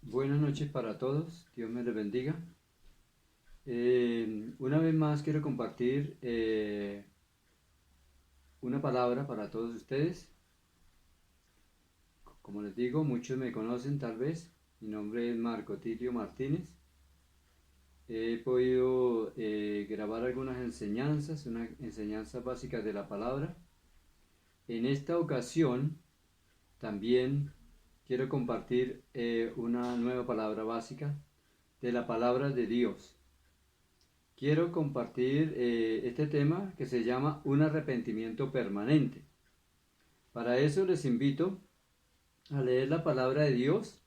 Buenas noches para todos, Dios me les bendiga. Una vez más quiero compartir una palabra para todos ustedes. Como les digo, muchos me conocen tal vez. Mi nombre es Marco Tilio Martínez. He podido grabar algunas unas enseñanzas básicas de la palabra. En esta ocasión también quiero compartir una nueva palabra básica de la palabra de Dios. Quiero compartir este tema que se llama un arrepentimiento permanente. Para eso les invito a leer la palabra de Dios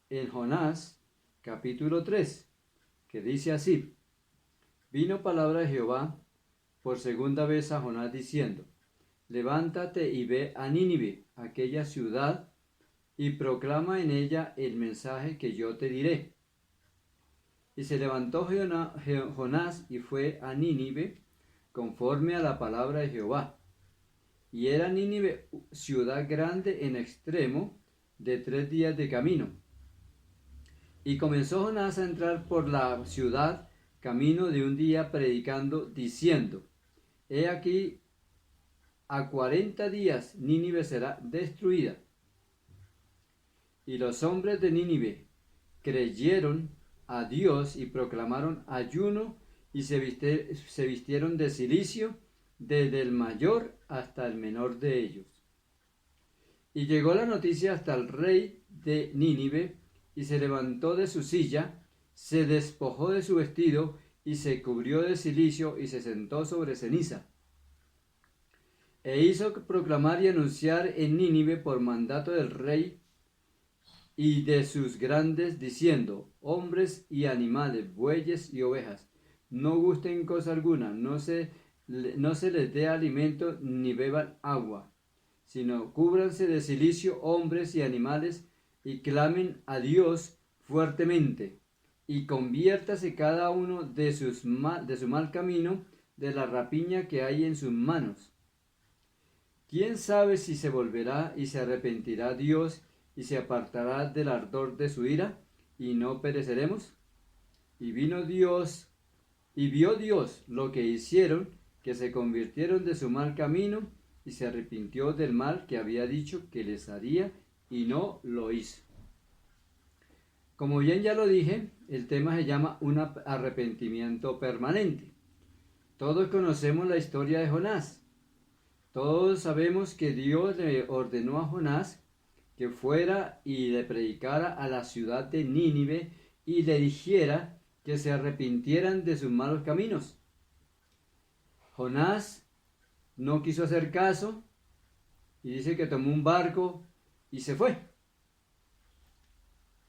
en Jonás capítulo 3, que dice así: Vino palabra de Jehová por segunda vez a Jonás diciendo: Levántate y ve a Nínive, aquella ciudad, y proclama en ella el mensaje que yo te diré. Y se levantó Jonás y fue a Nínive conforme a la palabra de Jehová. Y era Nínive ciudad grande en extremo, de 3 días de camino. Y comenzó Jonás a entrar por la ciudad camino de un día predicando, diciendo: He aquí, a 40 días Nínive será destruida. Y los hombres de Nínive creyeron a Dios y proclamaron ayuno y se vistieron de cilicio, desde el mayor hasta el menor de ellos. Y llegó la noticia hasta el rey de Nínive, y se levantó de su silla, se despojó de su vestido, y se cubrió de cilicio, y se sentó sobre ceniza. E hizo proclamar y anunciar en Nínive por mandato del rey y de sus grandes, diciendo: hombres y animales, bueyes y ovejas, no gusten cosa alguna, no se les dé alimento ni beban agua, sino cúbranse de cilicio hombres y animales, y clamen a Dios fuertemente, y conviértase cada uno de su mal camino, de la rapiña que hay en sus manos. ¿Quién sabe si se volverá y se arrepentirá Dios y se apartará del ardor de su ira, y no pereceremos? Y vino Dios, y vio Dios lo que hicieron, que se convirtieron de su mal camino, y se arrepintió del mal que había dicho que les haría, y no lo hizo. Como bien ya lo dije, el tema se llama un arrepentimiento permanente. Todos conocemos la historia de Jonás. Todos sabemos que Dios le ordenó a Jonás que fuera y le predicara a la ciudad de Nínive y le dijera que se arrepintieran de sus malos caminos. Jonás no quiso hacer caso y dice que tomó un barco y se fue.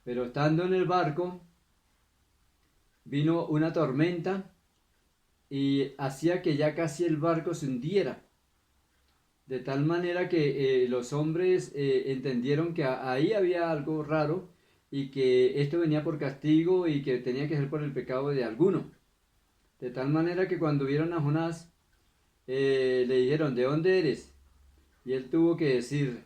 Pero estando en el barco vino una tormenta y hacía que ya casi el barco se hundiera. De tal manera que los hombres entendieron que ahí había algo raro y que esto venía por castigo y que tenía que ser por el pecado de alguno. De tal manera que cuando vieron a Jonás, le dijeron: ¿de dónde eres? Y él tuvo que decir,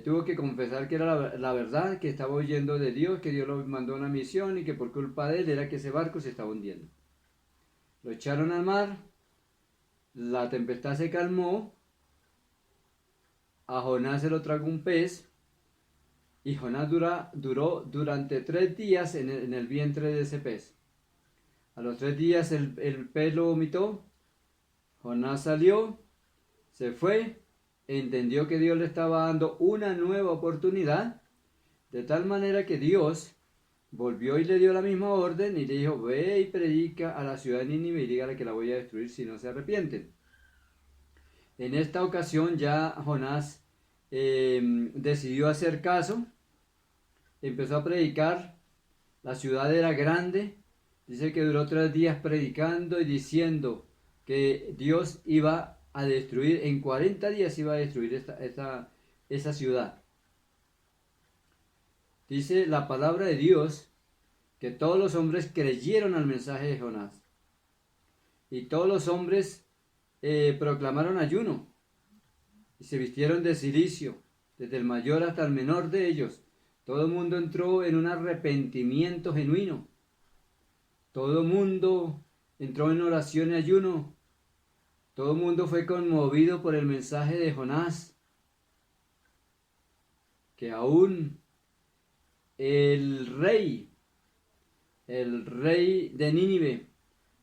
tuvo que confesar que era la verdad, que estaba huyendo de Dios, que Dios lo mandó a una misión y que por culpa de él era que ese barco se estaba hundiendo. Lo echaron al mar. La tempestad se calmó, a Jonás se lo tragó un pez, y Jonás duró durante 3 días en el vientre de ese pez. A los 3 días el pez lo vomitó, Jonás salió, se fue, entendió que Dios le estaba dando una nueva oportunidad, de tal manera que Dios volvió y le dio la misma orden y le dijo: ve y predica a la ciudad de Nínive y dígale que la voy a destruir si no se arrepienten. En esta ocasión ya Jonás decidió hacer caso, empezó a predicar. La ciudad era grande, dice que duró 3 días predicando y diciendo que Dios iba a destruir, en 40 días iba a destruir esa ciudad. Dice la palabra de Dios que todos los hombres creyeron al mensaje de Jonás, y todos los hombres proclamaron ayuno y se vistieron de cilicio, desde el mayor hasta el menor de ellos. Todo el mundo entró en un arrepentimiento genuino. Todo el mundo entró en oración y ayuno. Todo el mundo fue conmovido por el mensaje de Jonás, que aún el rey de Nínive,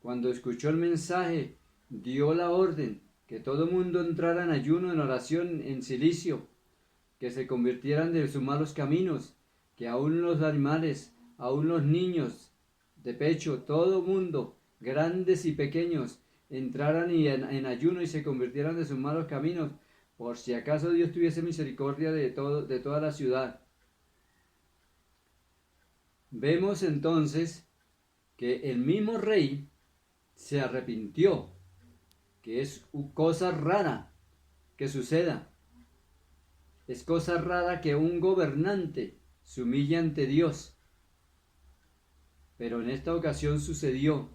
cuando escuchó el mensaje, dio la orden que todo el mundo entrara en ayuno, en oración, en silicio, que se convirtieran de sus malos caminos, que aún los animales, aún los niños de pecho, todo mundo, grandes y pequeños, entraran en ayuno y se convirtieran de sus malos caminos, por si acaso Dios tuviese misericordia de toda la ciudad. Vemos entonces que el mismo rey se arrepintió, que es cosa rara que suceda. Es cosa rara que un gobernante se humille ante Dios. Pero en esta ocasión sucedió.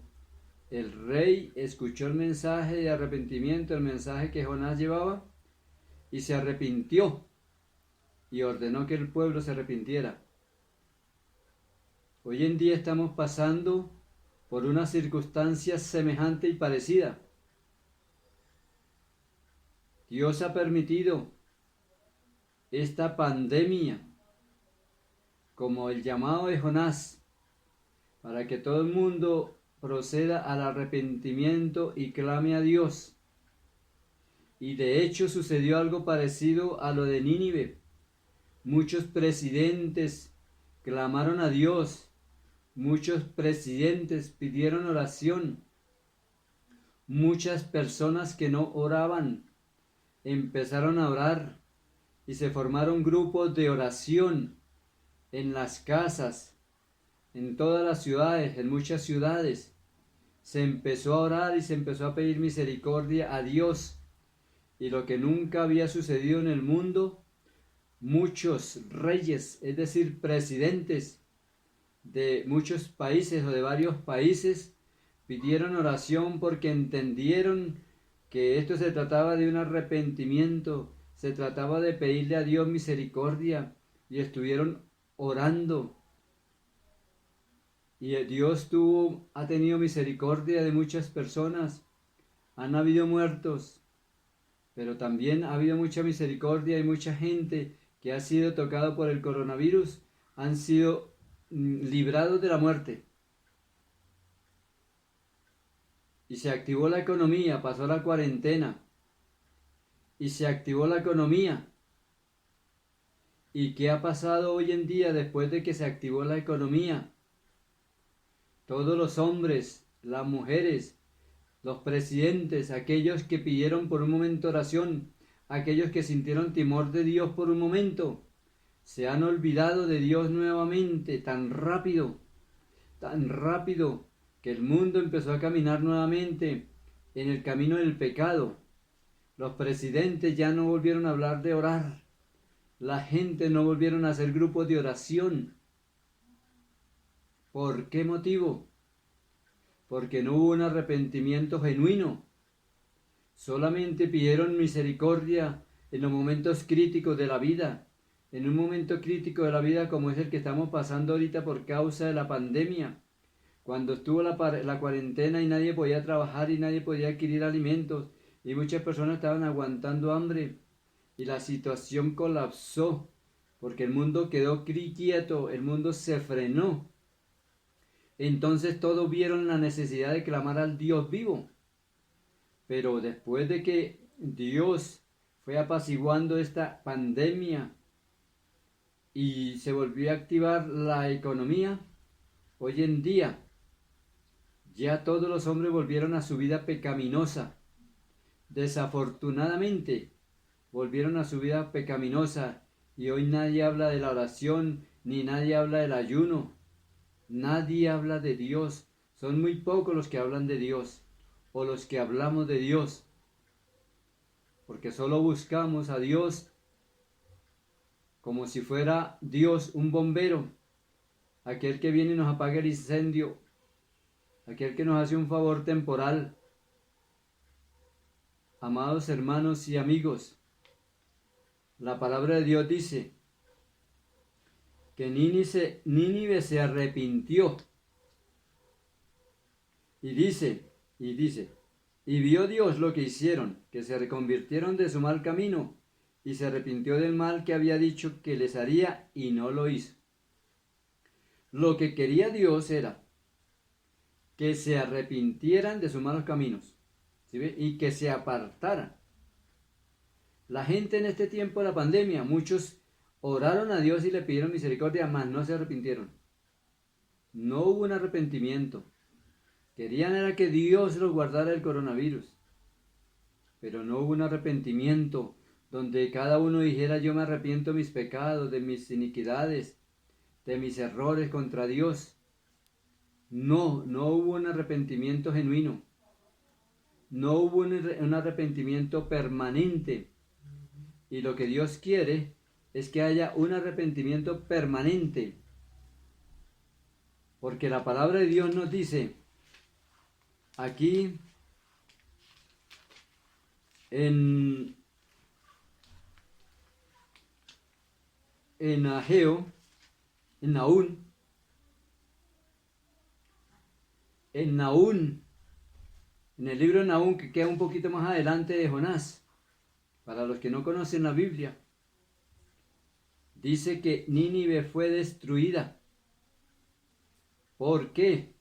El rey escuchó el mensaje de arrepentimiento, el mensaje que Jonás llevaba, y se arrepintió y ordenó que el pueblo se arrepintiera. Hoy en día estamos pasando por una circunstancia semejante y parecida. Dios ha permitido esta pandemia como el llamado de Jonás para que todo el mundo proceda al arrepentimiento y clame a Dios. Y de hecho sucedió algo parecido a lo de Nínive. Muchos presidentes clamaron a Dios, muchos presidentes pidieron oración, muchas personas que no oraban empezaron a orar y se formaron grupos de oración en las casas, en todas las ciudades, en muchas ciudades. Se empezó a orar y se empezó a pedir misericordia a Dios. Y lo que nunca había sucedido en el mundo, muchos reyes, es decir, presidentes de muchos países o de varios países, pidieron oración porque entendieron que esto se trataba de un arrepentimiento, se trataba de pedirle a Dios misericordia, y estuvieron orando. Y Dios ha tenido misericordia de muchas personas. Han habido muertos, pero también ha habido mucha misericordia y mucha gente que ha sido tocado por el coronavirus, han sido librados de la muerte. Y se activó la economía, pasó la cuarentena, y se activó la economía. ¿Y qué ha pasado hoy en día después de que se activó la economía? Todos los hombres, las mujeres, los presidentes, aquellos que pidieron por un momento oración, aquellos que sintieron temor de Dios por un momento, se han olvidado de Dios nuevamente, tan rápido, que el mundo empezó a caminar nuevamente en el camino del pecado. Los presidentes ya no volvieron a hablar de orar, la gente no volvieron a hacer grupos de oración. ¿Por qué motivo? Porque no hubo un arrepentimiento genuino. Solamente pidieron misericordia en los momentos críticos de la vida. En un momento crítico de la vida como es el que estamos pasando ahorita por causa de la pandemia. Cuando estuvo la cuarentena y nadie podía trabajar y nadie podía adquirir alimentos y muchas personas estaban aguantando hambre y la situación colapsó porque el mundo quedó quieto, el mundo se frenó. Entonces todos vieron la necesidad de clamar al Dios vivo. Pero después de que Dios fue apaciguando esta pandemia y se volvió a activar la economía, hoy en día ya todos los hombres volvieron a su vida pecaminosa. Desafortunadamente volvieron a su vida pecaminosa y hoy nadie habla de la oración ni nadie habla del ayuno. Nadie habla de Dios. Son muy pocos los que hablan de Dios o los que hablamos de Dios, porque solo buscamos a Dios como si fuera Dios un bombero, aquel que viene y nos apaga el incendio, aquel que nos hace un favor temporal. Amados hermanos y amigos, la palabra de Dios dice que Nínive se arrepintió. Y dice, y vio Dios lo que hicieron, que se reconvirtieron de su mal camino, y se arrepintió del mal que había dicho que les haría, y no lo hizo. Lo que quería Dios era que se arrepintieran de sus malos caminos, ¿sí ve? Y que se apartaran. La gente en este tiempo de la pandemia, muchos oraron a Dios y le pidieron misericordia, mas no se arrepintieron. No hubo un arrepentimiento. Querían era que Dios los guardara del coronavirus, pero no hubo un arrepentimiento donde cada uno dijera: yo me arrepiento de mis pecados, de mis iniquidades, de mis errores contra Dios. No hubo un arrepentimiento genuino. No hubo un arrepentimiento permanente. Y lo que Dios quiere es que haya un arrepentimiento permanente. Porque la palabra de Dios nos dice aquí en Ageo, en Nahum, en el libro de Nahum, que queda un poquito más adelante de Jonás, para los que no conocen la Biblia, dice que Nínive fue destruida. ¿Por qué?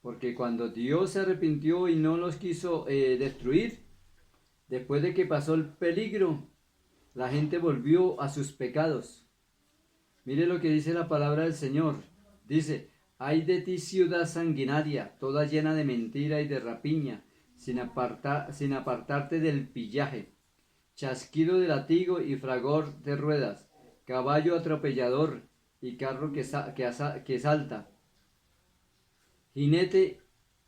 Porque cuando Dios se arrepintió y no los quiso destruir, después de que pasó el peligro, la gente volvió a sus pecados. Mire lo que dice la palabra del Señor. Dice: ay de ti, ciudad sanguinaria, toda llena de mentira y de rapiña, sin apartarte del pillaje, chasquido de latigo y fragor de ruedas, caballo atropellador y carro que salta, jinete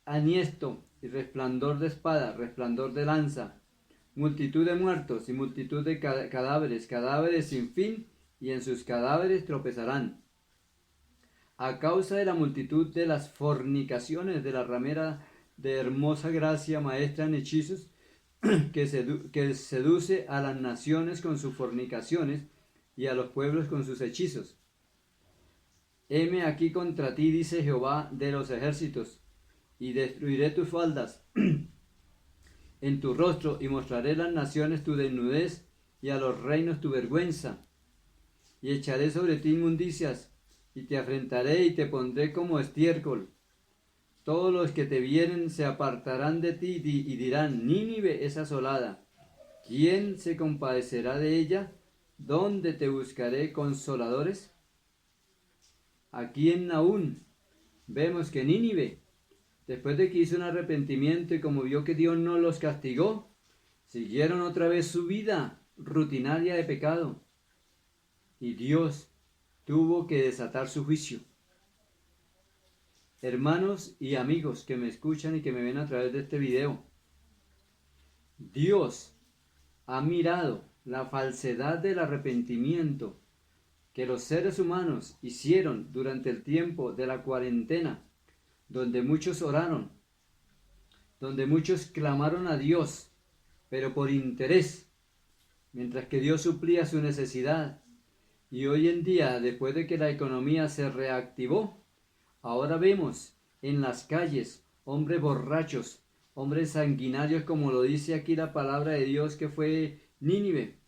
aniesto y resplandor de espada, resplandor de lanza, multitud de muertos y multitud de cadáveres sin fin, y en sus cadáveres tropezarán. A causa de la multitud de las fornicaciones de la ramera de hermosa gracia, maestra en hechizos, que seduce a las naciones con sus fornicaciones y a los pueblos con sus hechizos. Heme aquí contra ti, dice Jehová de los ejércitos, y destruiré tus faldas en tu rostro, y mostraré a las naciones tu desnudez y a los reinos tu vergüenza, y echaré sobre ti inmundicias, y te afrentaré y te pondré como estiércol. Todos los que te vieren se apartarán de ti y dirán: Nínive es asolada. ¿Quién se compadecerá de ella? ¿Dónde te buscaré consoladores? Aquí en Nahum vemos que Nínive, después de que hizo un arrepentimiento y como vio que Dios no los castigó, siguieron otra vez su vida rutinaria de pecado. Y Dios tuvo que desatar su juicio. Hermanos y amigos que me escuchan y que me ven a través de este video, Dios ha mirado la falsedad del arrepentimiento que los seres humanos hicieron durante el tiempo de la cuarentena, donde muchos oraron, donde muchos clamaron a Dios, pero por interés, mientras que Dios suplía su necesidad. Y hoy en día, después de que la economía se reactivó, ahora vemos en las calles hombres borrachos, hombres sanguinarios, como lo dice aquí la palabra de Dios que fue Nínive.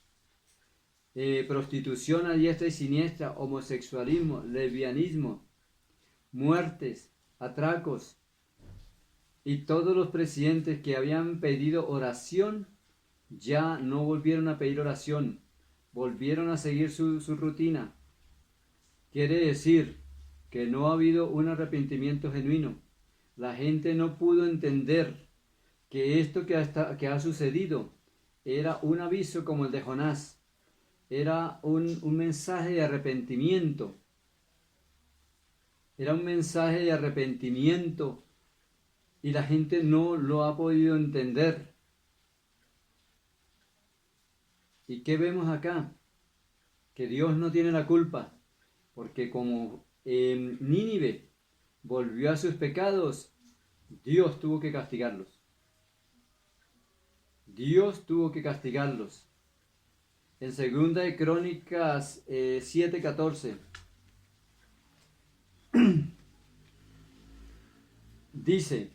Prostitución a diestra y siniestra, homosexualismo, lesbianismo, muertes, atracos. Y todos los presidentes que habían pedido oración ya no volvieron a pedir oración, volvieron a seguir su rutina. Quiere decir que no ha habido un arrepentimiento genuino. La gente no pudo entender que esto que ha sucedido era un aviso como el de Jonás, era un mensaje de arrepentimiento. Era un mensaje de arrepentimiento y la gente no lo ha podido entender. ¿Y qué vemos acá? Que Dios no tiene la culpa, porque como Nínive volvió a sus pecados, Dios tuvo que castigarlos. Dios tuvo que castigarlos. En 2 de Crónicas 7:14 Dice,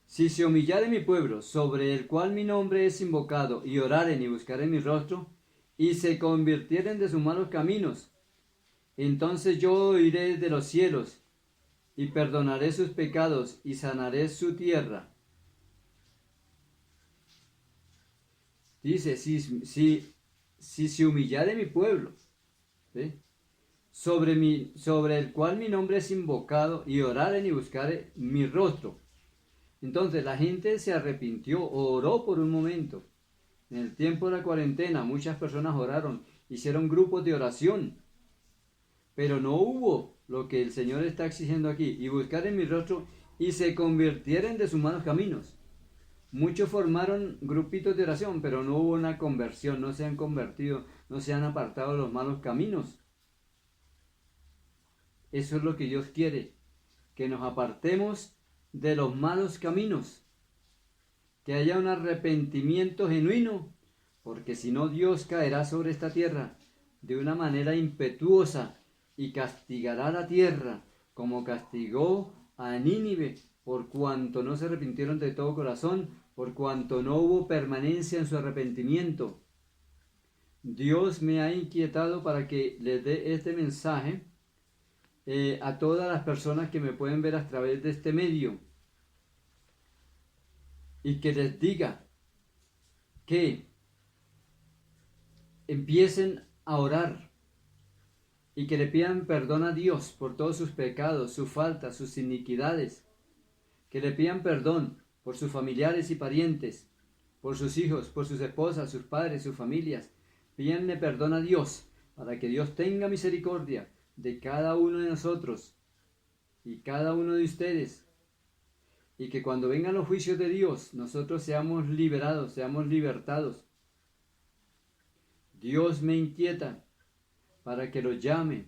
si se humillare mi pueblo, sobre el cual mi nombre es invocado, y oraren y buscaren mi rostro, y se convirtieren de sus malos caminos, entonces yo oiré de los cielos, y perdonaré sus pecados, y sanaré su tierra. Dice, si se humillare mi pueblo, ¿sí?, sobre el cual mi nombre es invocado, y oraren y buscaren mi rostro. Entonces la gente se arrepintió, oró por un momento. En el tiempo de la cuarentena muchas personas oraron, hicieron grupos de oración, pero no hubo lo que el Señor está exigiendo aquí, y buscar en mi rostro y se convirtieron de sus malos caminos. Muchos formaron grupitos de oración, pero no hubo una conversión, no se han convertido, no se han apartado de los malos caminos. Eso es lo que Dios quiere, que nos apartemos de los malos caminos, que haya un arrepentimiento genuino, porque si no Dios caerá sobre esta tierra de una manera impetuosa y castigará a la tierra como castigó a Nínive, por cuanto no se arrepintieron de todo corazón, por cuanto no hubo permanencia en su arrepentimiento. Dios me ha inquietado para que les dé este mensaje a todas las personas que me pueden ver a través de este medio, y que les diga que empiecen a orar y que le pidan perdón a Dios por todos sus pecados, sus faltas, sus iniquidades, que le pidan perdón por sus familiares y parientes, por sus hijos, por sus esposas, sus padres, sus familias. Pídanle perdón a Dios para que Dios tenga misericordia de cada uno de nosotros y cada uno de ustedes, y que cuando vengan los juicios de Dios nosotros seamos liberados, seamos libertados. Dios me inquieta para que los llame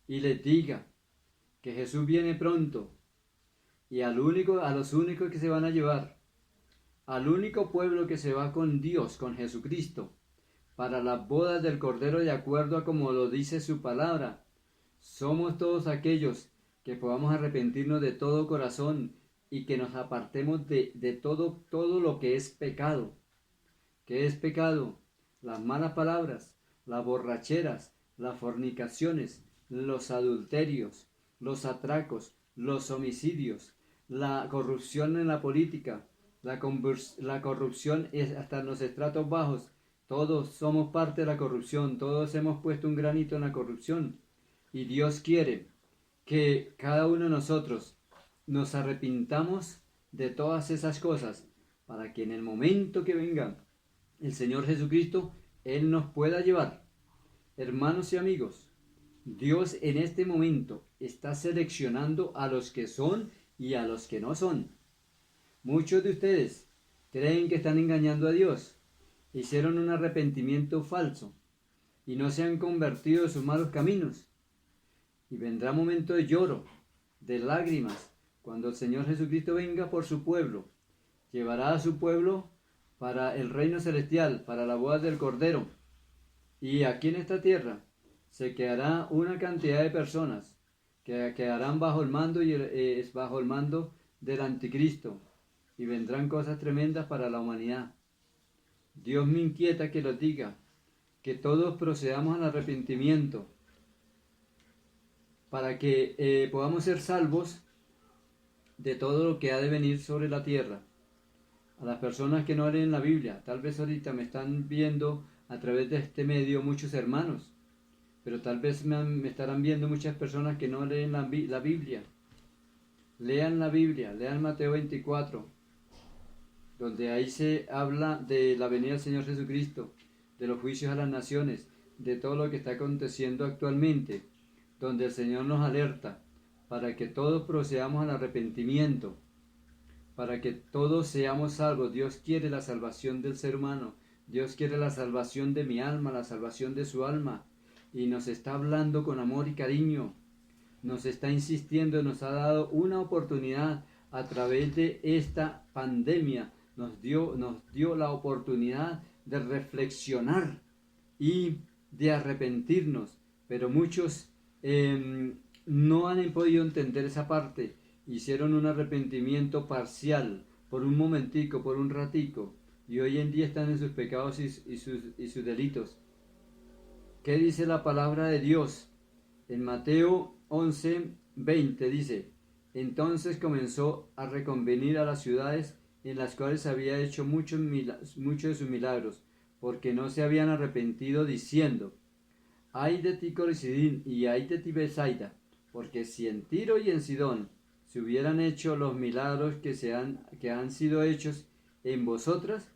y les diga que Jesús viene pronto, y a los únicos que se van a llevar, al único pueblo que se va con Dios, con Jesucristo, para las bodas del Cordero, de acuerdo a como lo dice su palabra, somos todos aquellos que podamos arrepentirnos de todo corazón y que nos apartemos de todo lo que es pecado. ¿Qué es pecado? Las malas palabras, las borracheras, las fornicaciones, los adulterios, los atracos, los homicidios, la corrupción en la política, la corrupción es hasta en los estratos bajos. Todos somos parte de la corrupción, todos hemos puesto un granito en la corrupción, y Dios quiere que cada uno de nosotros nos arrepintamos de todas esas cosas, para que en el momento que venga el Señor Jesucristo, Él nos pueda llevar. Hermanos y amigos, Dios en este momento está seleccionando a los que son y a los que no son. Muchos de ustedes creen que están engañando a Dios, hicieron un arrepentimiento falso y no se han convertido de sus malos caminos. Y vendrá momento de lloro, de lágrimas, cuando el Señor Jesucristo venga por su pueblo. Llevará a su pueblo para el reino celestial, para la boda del Cordero. Y aquí en esta tierra se quedará una cantidad de personas que quedarán bajo el mando bajo el mando del anticristo, y vendrán cosas tremendas para la humanidad. Dios me inquieta que los diga, que todos procedamos al arrepentimiento para que podamos ser salvos de todo lo que ha de venir sobre la tierra. A las personas que no leen la Biblia, tal vez ahorita me están viendo a través de este medio muchos hermanos, pero tal vez me estarán viendo muchas personas que no leen la Biblia. Lean la Biblia, lean Mateo 24, donde ahí se habla de la venida del Señor Jesucristo, de los juicios a las naciones, de todo lo que está aconteciendo actualmente, donde el Señor nos alerta para que todos procedamos al arrepentimiento, para que todos seamos salvos. Dios quiere la salvación del ser humano, Dios quiere la salvación de mi alma, la salvación de su alma, y nos está hablando con amor y cariño, nos está insistiendo, nos ha dado una oportunidad a través de esta pandemia, nos dio la oportunidad de reflexionar y de arrepentirnos, pero muchos no han podido entender esa parte. Hicieron un arrepentimiento parcial, por un momentico, por un ratico, y hoy en día están en sus pecados y sus delitos. ¿Qué dice la palabra de Dios? En Mateo 11:20 dice: entonces comenzó a reconvenir a las ciudades en las cuales había hecho muchos de sus milagros, porque no se habían arrepentido, diciendo: ay de ti, Corazín, y ay de ti, Betsaida, porque si en Tiro y en Sidón se hubieran hecho los milagros que han sido hechos en vosotras,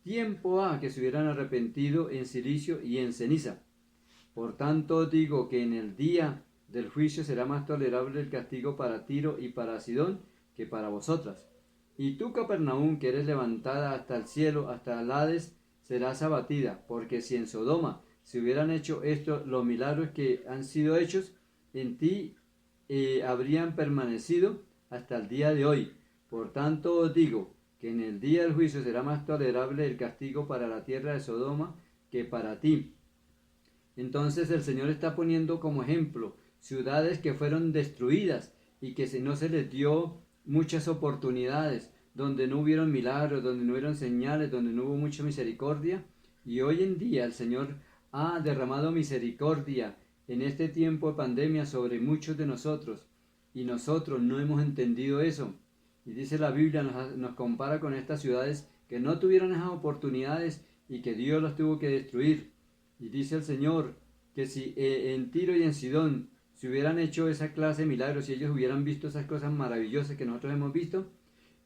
tiempo ha que se hubieran arrepentido en cilicio y en ceniza. Por tanto os digo que en el día del juicio será más tolerable el castigo para Tiro y para Sidón que para vosotras. Y tú, Capernaum, que eres levantada hasta el cielo, hasta el Hades, serás abatida, porque si en Sodoma se hubieran hecho los milagros que han sido hechos, en ti habrían permanecido hasta el día de hoy. Por tanto os digo que en el día del juicio será más tolerable el castigo para la tierra de Sodoma que para ti. Entonces el Señor está poniendo como ejemplo ciudades que fueron destruidas y que no se les dio muchas oportunidades, donde no hubieron milagros, donde no hubieron señales, donde no hubo mucha misericordia. Y hoy en día el Señor ha derramado misericordia en este tiempo de pandemia sobre muchos de nosotros, y nosotros no hemos entendido eso. Y dice la Biblia, nos compara con estas ciudades que no tuvieron esas oportunidades y que Dios las tuvo que destruir. Y dice el Señor que si en Tiro y en Sidón se hubieran hecho esa clase de milagros, si ellos hubieran visto esas cosas maravillosas que nosotros hemos visto,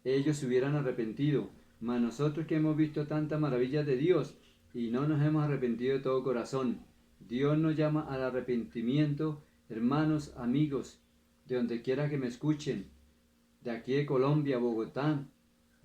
ellos se hubieran arrepentido. Mas nosotros que hemos visto tantas maravillas de Dios y no nos hemos arrepentido de todo corazón. Dios nos llama al arrepentimiento, hermanos, amigos, de donde quiera que me escuchen, de aquí de Colombia, Bogotá,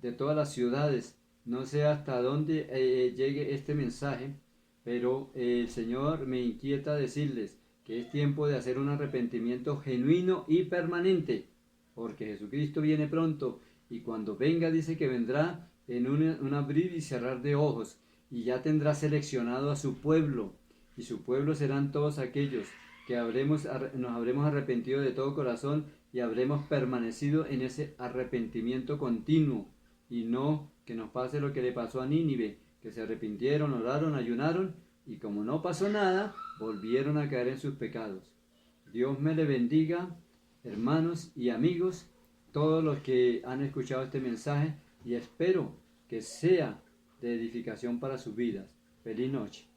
de todas las ciudades. No sé hasta dónde llegue este mensaje, pero el Señor me inquieta decirles que es tiempo de hacer un arrepentimiento genuino y permanente, porque Jesucristo viene pronto, y cuando venga dice que vendrá en un abrir y cerrar de ojos, y ya tendrá seleccionado a su pueblo, y su pueblo serán todos aquellos que nos habremos arrepentido de todo corazón y habremos permanecido en ese arrepentimiento continuo, y no que nos pase lo que le pasó a Nínive, que se arrepintieron, oraron, ayunaron, y como no pasó nada, volvieron a caer en sus pecados. Dios me le bendiga, hermanos y amigos, todos los que han escuchado este mensaje, y espero que sea de edificación para sus vidas. Feliz noche.